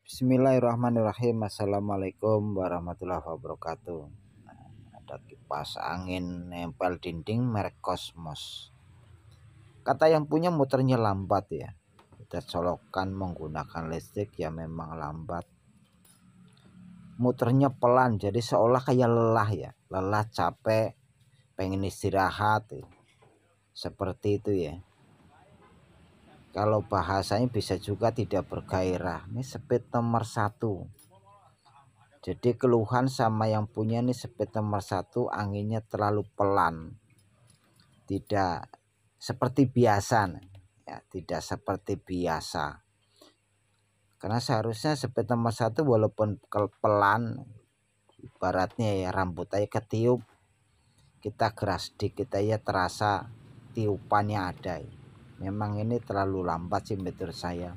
Bismillahirrahmanirrahim. Assalamualaikum warahmatullahi wabarakatuh. Ada kipas angin nempel dinding merek Cosmos. Kata yang punya muternya lambat ya. Kita colokan menggunakan listrik ya memang lambat. Muternya pelan jadi seolah kayak lelah ya. Lelah, capek, pengen istirahat ya. Seperti itu ya. Kalau bahasanya bisa juga tidak bergairah. Ini speed nomor 1. Jadi keluhan sama yang punya nih speed nomor 1, anginnya terlalu pelan. Tidak seperti biasa ya, tidak seperti biasa. Karena seharusnya speed nomor 1 walaupun pelan, ibaratnya ya rambut aja ketiup, kita geras sedikit aja terasa tiupannya ada. Memang ini terlalu lambat sih menurut saya.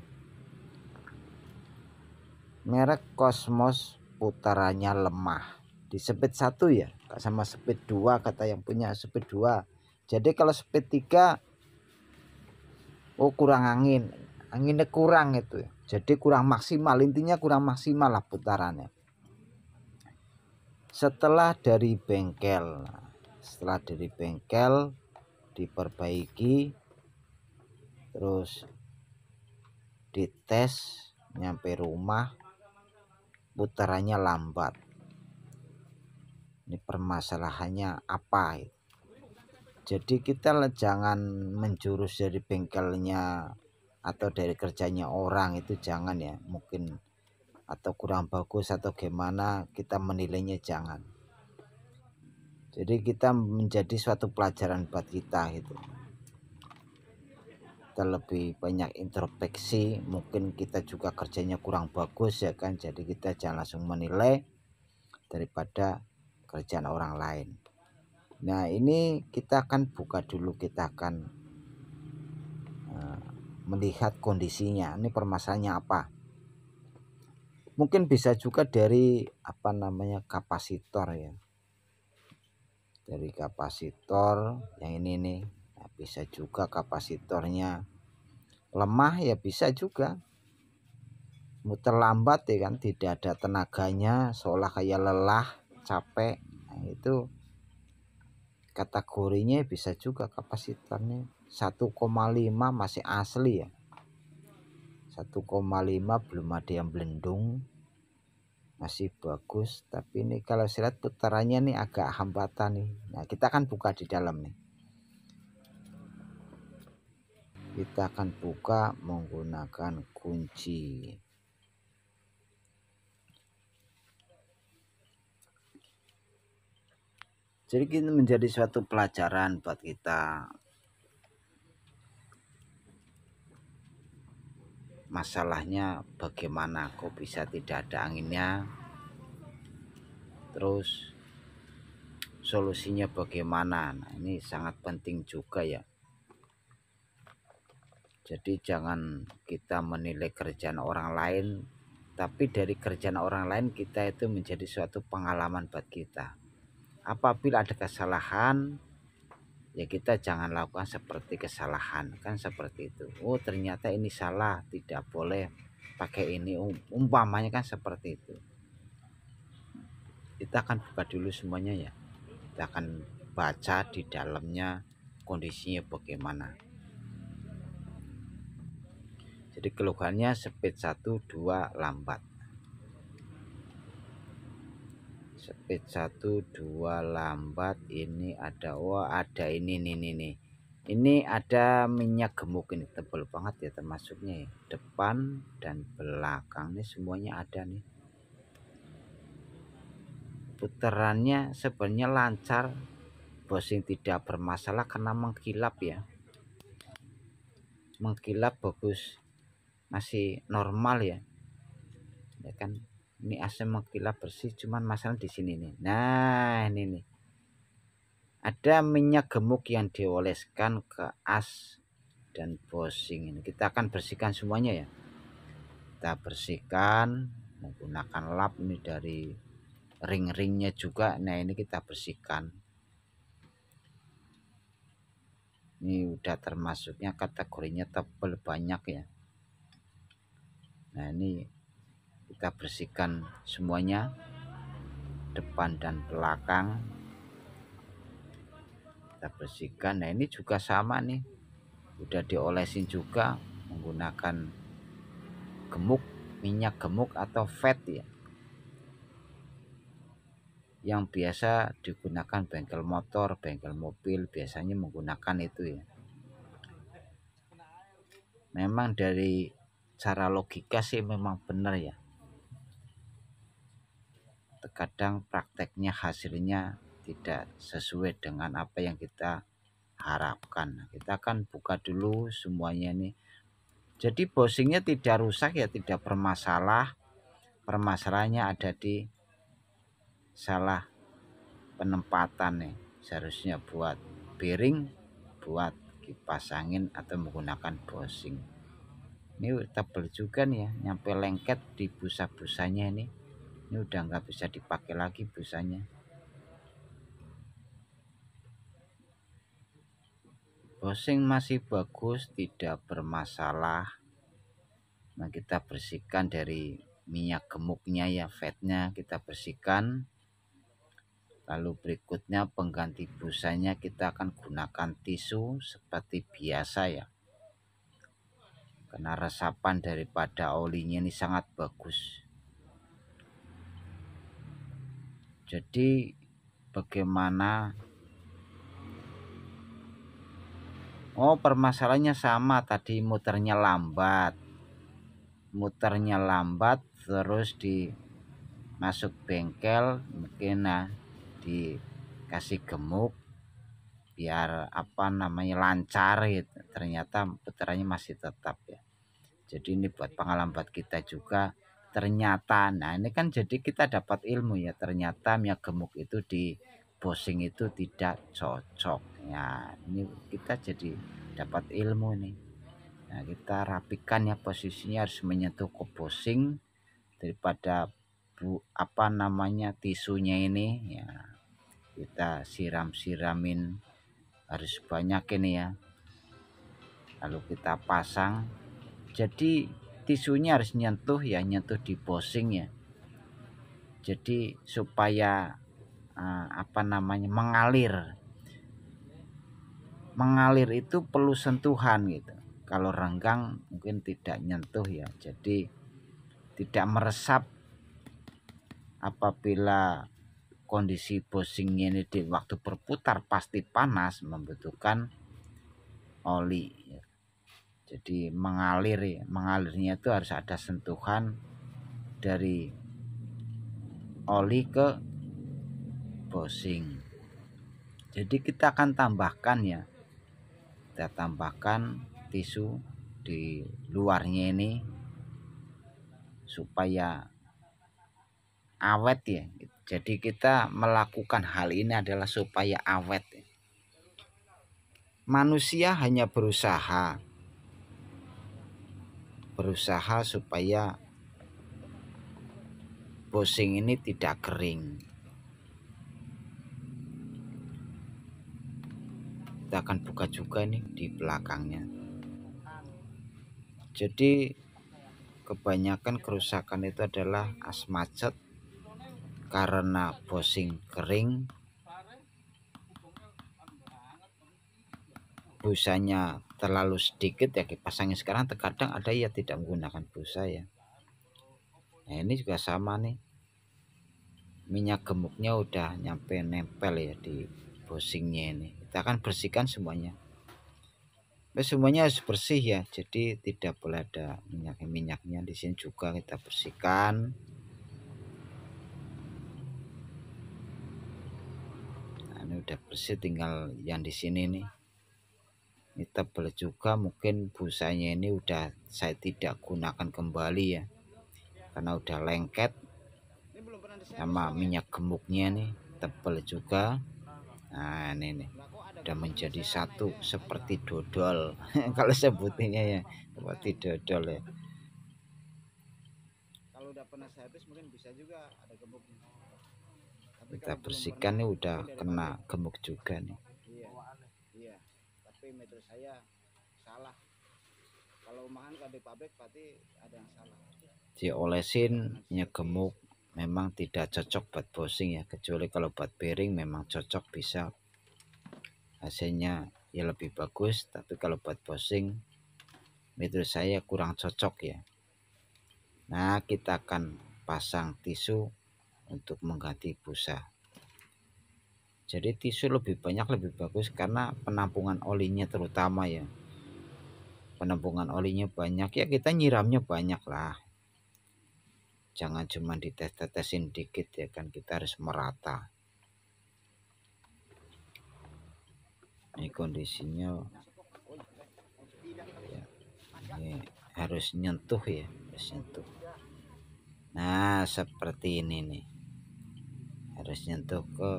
Merek Cosmos putarannya lemah. Di speed 1 ya, sama speed 2 kata yang punya speed 2. Jadi kalau speed 3 kurang angin. Anginnya kurang itu ya. Jadi kurang maksimal, intinya kurang maksimal lah putarannya. Setelah dari bengkel diperbaiki, terus dites nyampe rumah putarannya lambat. Ini permasalahannya apa? Jadi kita jangan menjurus dari bengkelnya atau dari kerjanya orang, itu jangan ya, mungkin atau kurang bagus atau gimana kita menilainya, jangan. Jadi kita menjadi suatu pelajaran buat kita gitu. Kita lebih banyak introspeksi, mungkin kita juga kerjanya kurang bagus ya kan, jadi kita jangan langsung menilai daripada kerjaan orang lain. Nah ini kita akan buka dulu, kita akan melihat kondisinya, ini permasalahannya apa. Mungkin bisa juga dari kapasitor ya, dari kapasitor yang ini nih. Nah, bisa juga kapasitornya lemah ya, bisa juga muter lambat ya kan, tidak ada tenaganya, seolah kayak lelah, capek. Nah, itu kategorinya bisa juga kapasitornya 1,5 masih asli ya, 1,5 belum ada yang belendung, masih bagus. Tapi ini kalau saya lihat putarannya nih agak hambatan nih. Nah kita akan buka di dalam nih, kita akan buka menggunakan kunci. Jadi ini menjadi suatu pelajaran buat kita. Masalahnya bagaimana kok bisa tidak ada anginnya, terus solusinya bagaimana. Nah ini sangat penting juga ya. Jadi jangan kita menilai kerjaan orang lain, tapi dari kerjaan orang lain kita itu menjadi suatu pengalaman buat kita. Apabila ada kesalahan ya kita jangan lakukan seperti kesalahan, kan seperti itu. Oh ternyata ini salah, tidak boleh pakai ini, umpamanya kan seperti itu. Kita akan buka dulu semuanya ya, kita akan baca di dalamnya kondisinya bagaimana. Jadi keluhannya speed 1, 2 lambat. Speed 1, 2 lambat. Ini ada, ada ini nih. Ini ada minyak gemuk, ini tebal banget ya termasuknya ya. Depan dan belakang ini semuanya ada nih. Putarannya sebenarnya lancar, bosing tidak bermasalah karena mengkilap ya. Mengkilap bagus, masih normal ya. Ya kan, ini AC mengkilap bersih, cuman masalah di sini nih. Nah ini nih, ada minyak gemuk yang dioleskan ke as dan bosing. Ini kita akan bersihkan semuanya ya, kita bersihkan menggunakan lap ini dari ring-ringnya juga. Nah ini kita bersihkan, ini udah termasuknya kategorinya tebal banyak ya. Nah ini kita bersihkan semuanya, depan dan belakang kita bersihkan. Nah ini juga sama nih, udah diolesin juga menggunakan gemuk, minyak gemuk atau fat ya, yang biasa digunakan bengkel motor, bengkel mobil biasanya menggunakan itu ya. Memang dari cara logika sih memang benar ya, terkadang prakteknya hasilnya tidak sesuai dengan apa yang kita harapkan. Kita akan buka dulu semuanya nih. Jadi bosingnya tidak rusak ya, tidak bermasalah. Permasalahannya ada di salah penempatan nih. Seharusnya buat bearing, buat kipas angin atau menggunakan bosing. Ini tebel juga nih ya, nyampe lengket di busa-busanya ini. Ini udah nggak bisa dipakai lagi busanya. Bosing masih bagus, tidak bermasalah. Nah kita bersihkan dari minyak gemuknya ya, fatnya kita bersihkan. Lalu berikutnya pengganti busanya kita akan gunakan tisu seperti biasa ya, karena resapan daripada olinya ini sangat bagus. Jadi bagaimana, oh permasalahannya sama tadi, muternya lambat terus masuk bengkel mungkin dikasih gemuk biar apa namanya lancar gitu, ternyata putarannya masih tetap ya. Jadi ini buat pengalaman buat kita juga ternyata. Nah ini kan jadi kita dapat ilmu ya, ternyata minyak gemuk itu di bosing itu tidak cocok ya. Ini kita jadi dapat ilmu nih. Nah kita rapikan ya, posisinya harus menyentuh ke bosing daripada apa namanya tisunya ini ya, kita siram-siramin harus banyak ini ya, lalu kita pasang. Jadi tisunya harus nyentuh ya, nyentuh di bosing ya, jadi supaya apa namanya mengalir itu perlu sentuhan gitu. Kalau renggang mungkin tidak nyentuh ya, jadi tidak meresap. Apabila kondisi bosingnya ini di waktu berputar pasti panas, membutuhkan oli ya. Jadi mengalirnya itu harus ada sentuhan dari oli ke bosing. Jadi kita akan tambahkan ya, kita tambahkan tisu di luarnya ini supaya awet ya. Jadi kita melakukan hal ini adalah supaya awet ya. Manusia hanya berusaha supaya bosing ini tidak kering. Kita akan buka juga nih di belakangnya. Jadi kebanyakan kerusakan itu adalah as macet karena bosing kering, busanya terlalu sedikit ya. Dipasangin sekarang terkadang ada ya tidak menggunakan busa ya. Nah ini juga sama nih, minyak gemuknya udah nyampe nempel ya di bosingnya ini. Kita akan bersihkan semuanya. Semuanya harus bersih ya, jadi tidak boleh ada minyaknya. Di sini juga kita bersihkan. Nah, ini udah bersih, tinggal yang di sini nih. Ini tebal juga, mungkin busanya ini udah saya tidak gunakan kembali ya, karena udah lengket sama minyak gemuknya nih, tebal juga. Nah ini nih udah menjadi satu seperti dodol kalau sebutinnya ya, seperti dodol ya. Kalau udah panas habis mungkin bisa juga ada gemuknya. Kita bersihkan nih, udah kena gemuk juga nih. Iya, tapi menurut saya salah. Kalau mahan kalau di pabrik berarti ada yang salah. diolesin gemuk, memang tidak cocok buat bosing ya, kecuali kalau buat bearing memang cocok, bisa hasilnya ya lebih bagus. Tapi kalau buat bosing menurut saya kurang cocok ya. Nah, kita akan pasang tisu untuk mengganti busa. Jadi tisu lebih banyak lebih bagus karena penampungan olinya terutama ya. Penampungan olinya banyak ya, kita nyiramnya banyak lah. Jangan cuma dites-tetesin dikit ya kan, kita harus merata. Ini kondisinya ya, ini harus nyentuh ya, harus nyentuh. Nah, seperti ini nih. Harus nyentuh ke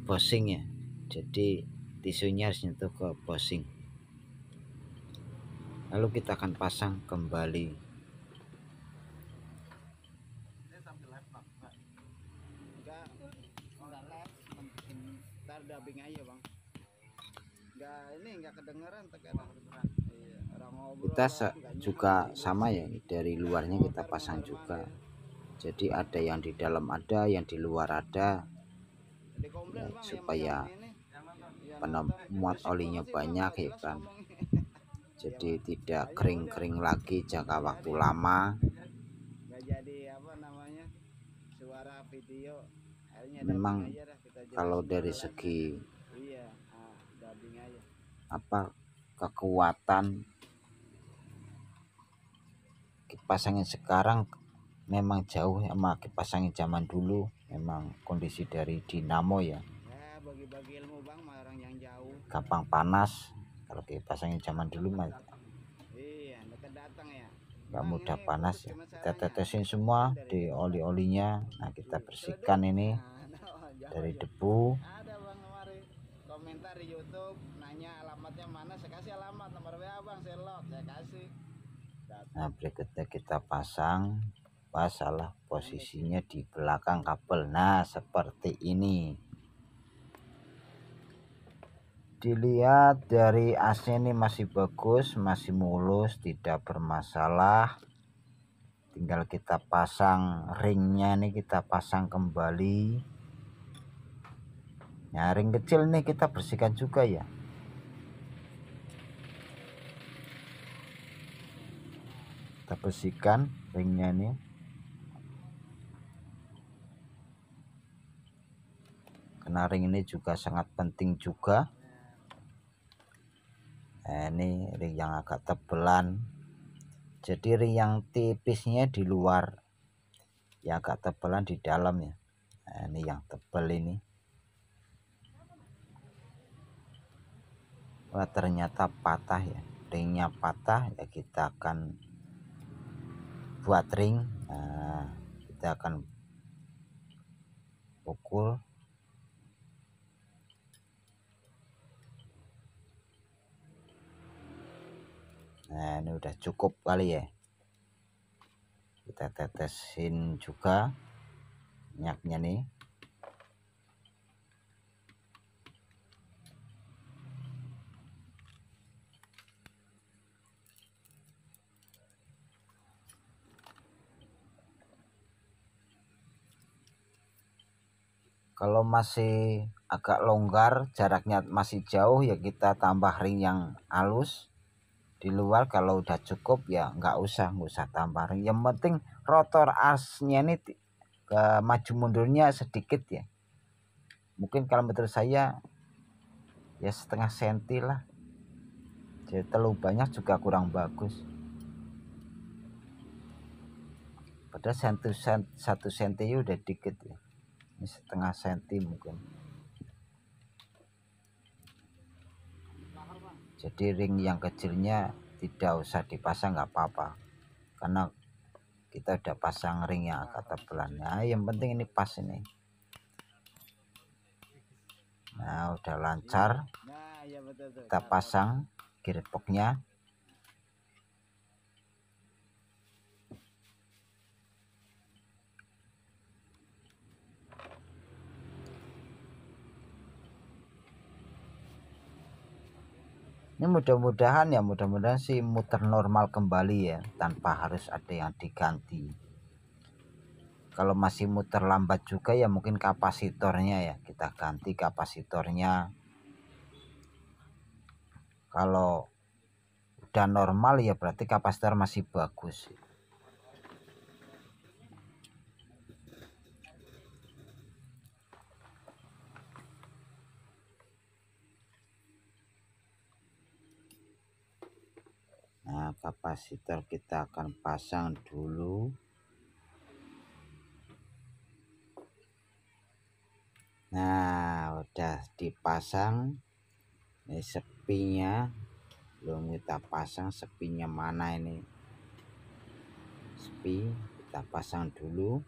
bosing ya. Jadi tisunya harus nyentuh ke bosing. Lalu kita akan pasang kembali. Kita juga sama ya, dari luarnya kita pasang juga. Jadi ada yang di dalam, ada yang di luar ada ya, supaya penemuan olinya banyak ya kan. Jadi tidak kering-kering lagi jangka waktu lama. Memang kalau dari segi kekuatan kipas angin sekarang memang jauh sama kipas angin zaman dulu. Memang kondisi dari dinamo ya, gampang panas. Kalau kipas angin zaman dulu mah nggak mudah panas ya. Kita tetesin semua di oli-olinya. Nah, kita bersihkan ini dari debu. Komentar di YouTube nanya alamatnya mana, saya kasih alamat, nomor WA Bang, saya kasih. Nah, berikutnya kita pasang salah posisinya di belakang kabel. Nah, seperti ini. Dilihat dari AC ini masih bagus, masih mulus, tidak bermasalah. Tinggal kita pasang ringnya nih, kita pasang kembali. Nah, ring kecil nih kita bersihkan juga ya. Kita bersihkan ringnya nih. Karena ring ini juga sangat penting juga. Nah, ini ring yang agak tebelan. Jadi ring yang tipisnya di luar, yang agak tebelan di dalam ya. Nah, ini yang tebal ini. Wah, ternyata patah ya. Ringnya patah ya, kita akan buat ring. Nah, kita akan pukul. Nah, ini udah cukup kali ya. Kita tetesin juga minyaknya nih. Kalau masih agak longgar, jaraknya masih jauh ya, kita tambah ring yang halus di luar. Kalau udah cukup ya nggak usah tambah ring. Yang penting rotor arsnya ini ke maju mundurnya sedikit ya. Mungkin kalau menurut saya ya setengah senti lah. Jadi terlalu banyak juga kurang bagus. Padahal satu senti udah dikit ya. Ini setengah senti mungkin. Jadi ring yang kecilnya tidak usah dipasang, nggak apa-apa, karena kita udah pasang ring yang agak tebelan. Nah, yang penting ini pas ini. Nah, udah lancar. Kita pasang gearboxnya. Ini mudah-mudahan sih muter normal kembali ya, tanpa harus ada yang diganti. Kalau masih muter lambat juga ya mungkin kapasitornya ya kita ganti kapasitornya. Kalau udah normal ya berarti kapasitor masih bagus. Nah, kapasitor kita akan pasang dulu. Nah, udah dipasang. Ini sepinya belum kita pasang. Sepinya mana ini? Sepi kita pasang dulu.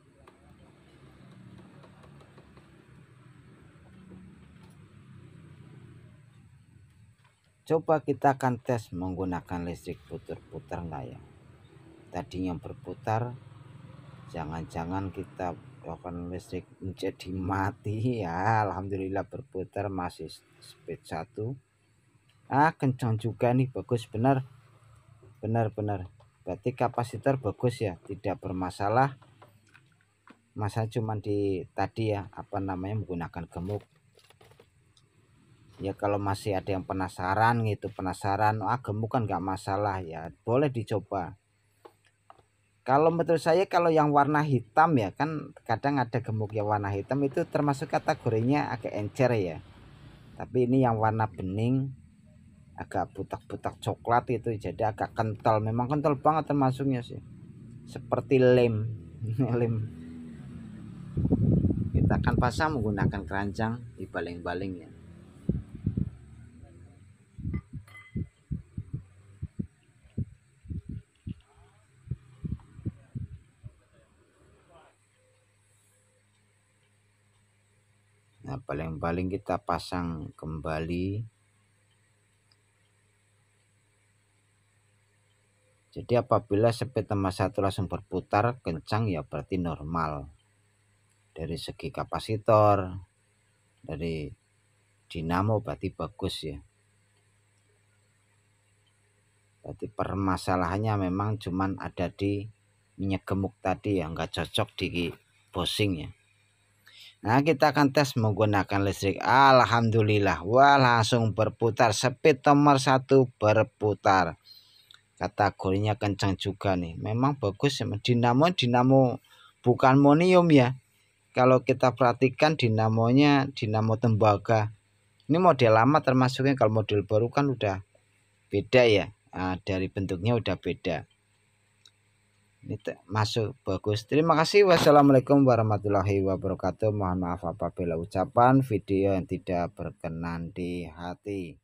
Coba kita akan tes menggunakan listrik putar-putar enggak ya. Tadinya berputar, jangan-jangan kita lakukan listrik menjadi mati ya. Alhamdulillah berputar masih speed 1. Kencang juga nih, bagus, benar. Berarti kapasitor bagus ya, tidak bermasalah. Masa cuman di tadi ya menggunakan gemuk. Ya kalau masih ada yang penasaran gemuk kan nggak masalah ya, boleh dicoba. Kalau menurut saya kalau yang warna hitam ya kan kadang ada gemuk yang warna hitam itu termasuk kategorinya agak encer ya. Tapi ini yang warna bening agak butak-butak coklat itu jadi agak kental, memang kental banget termasuknya sih. Seperti lem. Lem. Kita akan pasang menggunakan keranjang di baling-balingnya. Nah, baling-baling kita pasang kembali. Jadi apabila speed tambah 1 langsung berputar kencang ya berarti normal. Dari segi kapasitor, dari dinamo berarti bagus ya. Berarti permasalahannya memang cuman ada di minyak gemuk tadi ya, nggak cocok di bosing ya. Nah, kita akan tes menggunakan listrik. Alhamdulillah, wah langsung berputar. Speed nomor 1 berputar. Kategorinya kencang juga nih. Memang bagus ya. Dinamo bukan monium ya. Kalau kita perhatikan dinamonya dinamo tembaga. Ini model lama termasuknya, kalau model baru kan udah beda ya. Nah, dari bentuknya udah beda. Ini masuk bagus. Terima kasih. Wassalamualaikum warahmatullahi wabarakatuh. Mohon maaf apabila ucapan video yang tidak berkenan di hati.